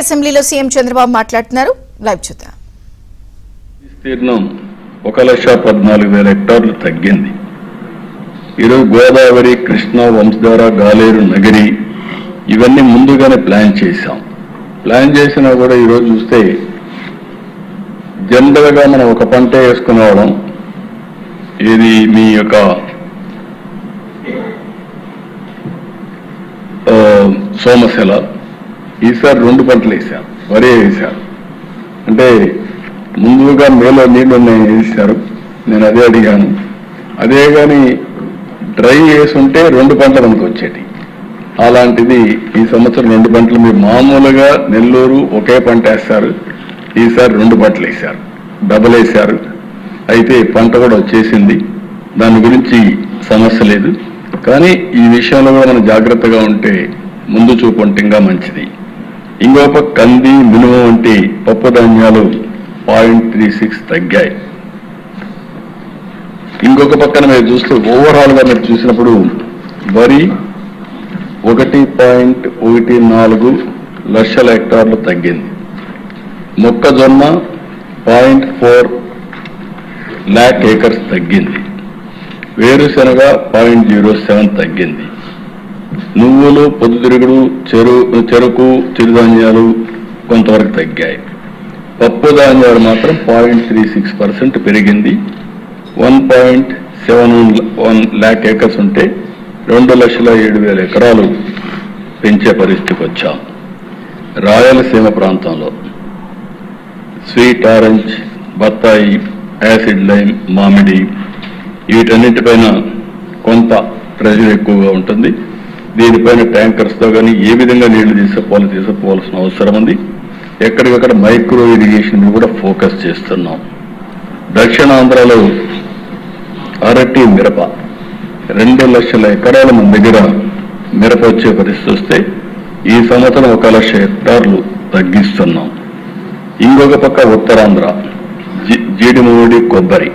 అసెంబ్లీలో సీఎం చంద్రబాబు మాట్లాడుతున్నారు. లైవ్ చూద్దాం. విస్తీర్ణం 1,14,000 హెక్టార్లు తగ్గింది. ఈరోజు గోదావరి, కృష్ణా, వంశధార, గాలేరు, నగిరి ఇవన్నీ ముందుగానే ప్లాన్ చేశాం. ప్లాన్ చేసినా కూడా ఈరోజు చూస్తే జనరల్గా మనం ఒక పంట వేసుకునేవాళ్ళం. ఇది మీ యొక్క సోమశిల. ఈసారి 2 పంటలు వేశారు, వరి వేశారు. అంటే ముందుగా మేలో నీళ్లు ఉన్నాయి వేశారు. నేను అదే అడిగాను. అదే కానీ డ్రై వేసుంటే 2 పంటలు మనకు వచ్చేటి. అలాంటిది ఈ సంవత్సరం 2 పంటలు. మీరు మామూలుగా నెల్లూరు ఒకే పంట వేస్తారు, ఈసారి 2 పంటలు వేశారు, డబల్ వేశారు. అయితే పంట కూడా వచ్చేసింది, దాని గురించి సమస్య లేదు. కానీ ఈ విషయంలో కూడా మనం జాగ్రత్తగా ఉంటే ముందు చూపు ఉంటే ఇంకా మంచిది. ఇంకొక కంది, మినుము వంటి పప్పు ధాన్యాలు 0.36 తగ్గాయి. ఇంకొక పక్కన మీరు చూస్తే ఓవరాల్ గా మీరు చూసినప్పుడు వరి 1.14 లక్షల హెక్టార్లు తగ్గింది. మొక్కజొన్న 0.4 lakh acres తగ్గింది. వేరుశనగ 0.07 తగ్గింది. నువ్వులు, పొద్దుతిరుగుడు, చెరుకు, చిరుధాన్యాలు కొంతవరకు తగ్గాయి. పప్పు ధాన్యాలు మాత్రం 0.36% పెరిగింది. 1.71 lakh acres ఉంటే 2,07,000 ఎకరాలు పెంచే పరిస్థితికి వచ్చాం. రాయలసీమ ప్రాంతంలో స్వీట్ ఆరెంజ్, బత్తాయి, యాసిడ్ లైమ్, మామిడి వీటన్నిటిపైన కొంత ప్రెజర్ ఎక్కువగా ఉంటుంది. దీనిపైన ట్యాంకర్స్తో కానీ ఏ విధంగా నీళ్లు తీసుకోవాల్సిన అవసరం ఉంది. ఎక్కడికక్కడ మైక్రో ఇరిగేషన్ కూడా ఫోకస్ చేస్తున్నాం. దక్షిణాంధ్రలో అరటి, మిరప 2 లక్షల ఎకరాల మన దగ్గర మిరప వచ్చే పరిస్థితి వస్తే ఈ సంవత్సరం 1 లక్ష హెక్టార్లు తగ్గిస్తున్నాం. ఇంకొక పక్క ఉత్తరాంధ్ర జీడిమూడి, కొబ్బరి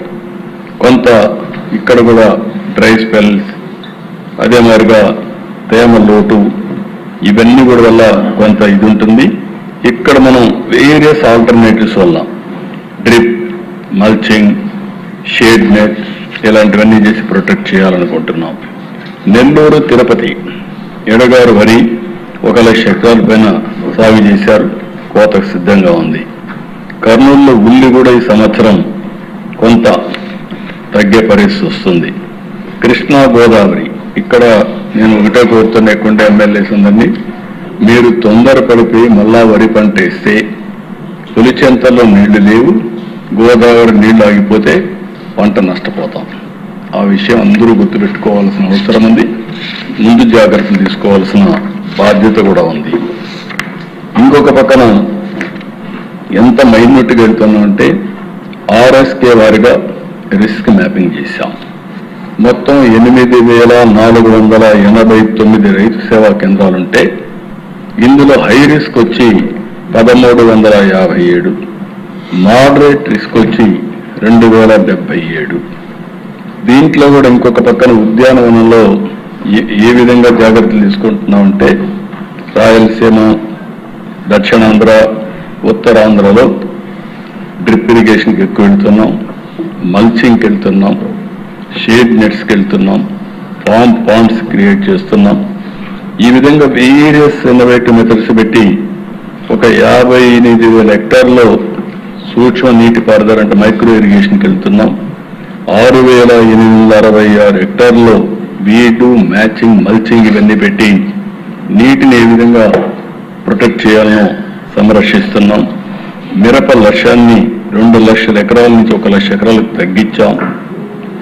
కొంత ఇక్కడ కూడా డ్రై స్పెల్స్, అదే మాదిరిగా తేమ లోటు ఇవన్నీ కూడా వల్ల కొంత ఇది ఉంటుంది. ఇక్కడ మనం వేరియస్ ఆల్టర్నేటివ్స్ వల్ల డ్రిప్, మల్చింగ్, షేడ్ నెట్ ఇలాంటివన్నీ చేసి ప్రొటెక్ట్ చేయాలనుకుంటున్నాం. నెల్లూరు, తిరుపతి ఎడగారు వరి 1 లక్ష హెక్టార్ల పైన సాగు చేశారు, కోతకు సిద్ధంగా ఉంది. కర్నూలులో ఉల్లి కూడా ఈ సంవత్సరం కొంత తగ్గే పరిస్థితి వస్తుంది. కృష్ణా, గోదావరి ఇక్కడ నేను ఒకటే కోరుతున్న ఎక్కువ ఎమ్మెల్యేస్ ఉందండి, మీరు తొందరపడిపోయి మళ్ళా వరి పంట వేస్తే పులిచెంతల్లో నీళ్లు లేవు, గోదావరి నీళ్లు ఆగిపోతే పంట నష్టపోతాం. ఆ విషయం అందరూ గుర్తుపెట్టుకోవాల్సిన అవసరం ఉంది. ముందు జాగ్రత్తలు తీసుకోవాల్సిన బాధ్యత కూడా ఉంది. ఇంకొక పక్కన ఎంత మైన్యూట్గా వెళ్తున్నామంటే RSK వారిగా రిస్క్ మ్యాపింగ్ చేశాం. మొత్తం 8,489 రైతు సేవా కేంద్రాలుంటే ఇందులో హై రిస్క్ వచ్చి 1,357, మోడరేట్ రిస్క్ వచ్చి 2,077. దీంట్లో కూడా ఇంకొక పక్కన ఉద్యానవనంలో ఏ విధంగా జాగ్రత్తలు తీసుకుంటున్నామంటే రాయలసీమ, దక్షిణాంధ్ర, ఉత్తరాంధ్రలో డ్రిప్ ఇరిగేషన్కి ఎక్కువ వెళ్తున్నాం, మల్చింగ్కి వెళ్తున్నాం, షేడ్ నెట్స్కి వెళ్తున్నాం, ఫామ్ పాండ్స్ క్రియేట్ చేస్తున్నాం. ఈ విధంగా వేరియస్ ఇన్నోవేటివ్ మెథడ్స్ పెట్టి ఒక 58,000 హెక్టార్లో సూక్ష్మ నీటిపారుదల అంటే మైక్రో ఇరిగేషన్కి వెళ్తున్నాం. 6,866 హెక్టార్లో వీటు, మ్యాచింగ్, మల్చింగ్ ఇవన్నీ పెట్టి నీటిని ఏ విధంగా ప్రొటెక్ట్ చేయాలనో సంరక్షిస్తున్నాం. మిరప లక్ష్యాన్ని 2 లక్షల ఎకరాల నుంచి 1 లక్ష ఎకరాలకు తగ్గించాం.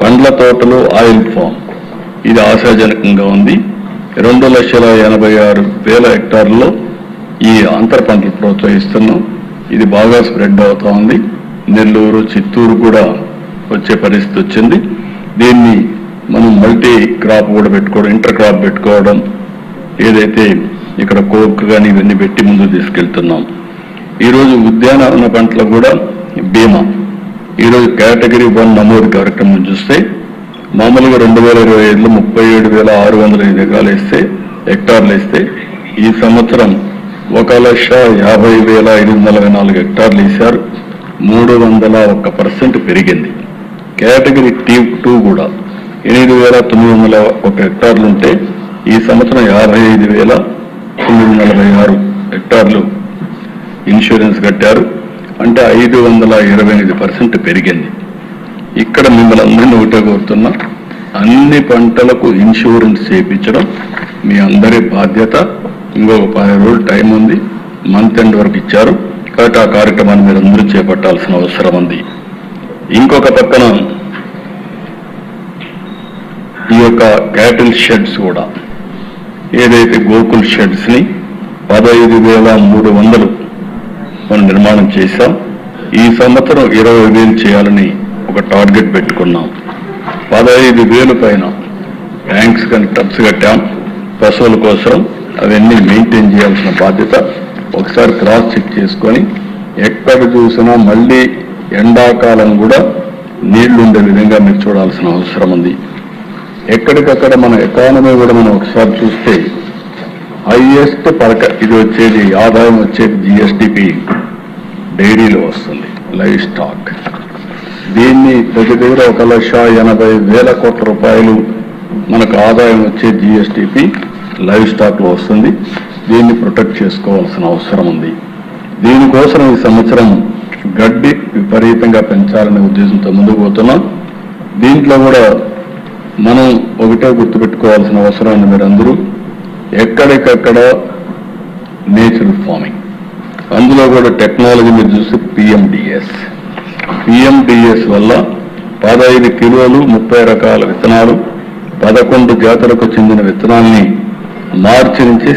పండ్ల తోటలు, ఆయిల్ ఫామ్ ఇది ఆశాజనకంగా ఉంది. 2,86,000 హెక్టార్లలో ఈ అంతర పంటలు ప్రోత్సహిస్తున్నాం. ఇది బాగా స్ప్రెడ్ అవుతా ఉంది. నెల్లూరు, చిత్తూరు కూడా వచ్చే పరిస్థితి వచ్చింది. దీన్ని మనం మల్టీ క్రాప్ కూడా పెట్టుకోవడం, ఇంటర్ క్రాప్ పెట్టుకోవడం, ఏదైతే ఇక్కడ కోక్ కానీ ఇవన్నీ పెట్టి ముందు తీసుకెళ్తున్నాం. ఈరోజు ఉద్యానవన పంటలు కూడా బీమా ఈరోజు కేటగిరీ 1 నమోదు కార్యక్రమం చూస్తే మామూలుగా 2025లో 37,605 ఎకరాలు వేస్తే హెక్టార్లు వేస్తే ఈ సంవత్సరం 1,50,544 హెక్టార్లు వేశారు. 301% పెరిగింది. కేటగిరీ T2 కూడా 8,901 హెక్టార్లు ఉంటే ఈ సంవత్సరం 55,946 హెక్టార్లు ఇన్సూరెన్స్ కట్టారు. అంటే 528% పెరిగింది. ఇక్కడ మిమ్మల్ని అందరినీ ఒకటే కోరుతున్నా, అన్ని పంటలకు ఇన్సూరెన్స్ చేయించడం మీ అందరి బాధ్యత. ఇంకొక 10 రోజులు టైం ఉంది, మంత్ ఎండ్ వరకు ఇచ్చారు కాబట్టి ఆ కార్యక్రమాన్ని మీరు అందరూ చేపట్టాల్సిన అవసరం ఉంది. ఇంకొక పక్కన ఈ యొక్క క్యాటిల్ షెడ్స్ కూడా, ఏదైతే గోకుల్ షెడ్స్ ని 15,300 మనం నిర్మాణం చేశాం. ఈ సంవత్సరం 20,000 చేయాలని ఒక టార్గెట్ పెట్టుకున్నాం. 15,000 పైన ట్యాంక్స్ కానీ టబ్స్ కట్టాం పశువుల కోసం. అవన్నీ మెయింటైన్ చేయాల్సిన బాధ్యత. ఒకసారి క్రాస్ చెక్ చేసుకొని ఎక్కడ చూసినా మళ్ళీ ఎండాకాలం కూడా నీళ్లు ఉండే విధంగా మీరు చూడాల్సిన అవసరం ఉంది. ఎక్కడికక్కడ మన ఎకానమీ కూడా మనం ఒకసారి చూస్తే హైయెస్ట్ ఇది వచ్చేది ఆదాయం వచ్చేది జిఎస్టిపి డైరీలో వస్తుంది, లైవ్ స్టాక్. దీన్ని ప్రతి దగ్గర 1,80,000 కోట్ల రూపాయలు మనకు ఆదాయం వచ్చే జిఎస్టిపి లైవ్ స్టాక్ లో వస్తుంది. దీన్ని ప్రొటెక్ట్ చేసుకోవాల్సిన అవసరం ఉంది. దీనికోసం ఈ సంవత్సరం గడ్డి విపరీతంగా పెంచాలనే ఉద్దేశంతో ముందుకు పోతున్నాం. దీంట్లో కూడా మనం ఒకటే గుర్తుపెట్టుకోవాల్సిన అవసరం ఉంది. మీరందరూ ఎక్కడికక్కడ నేచురల్ ఫార్మింగ్, అందులో కూడా టెక్నాలజీ మీరు చూసి పిఎండిఎస్ వల్ల 15 కిలోలు 30 రకాల విత్తనాలు 11 జాతులకు చెందిన విత్తనాల్ని మార్చి నుంచి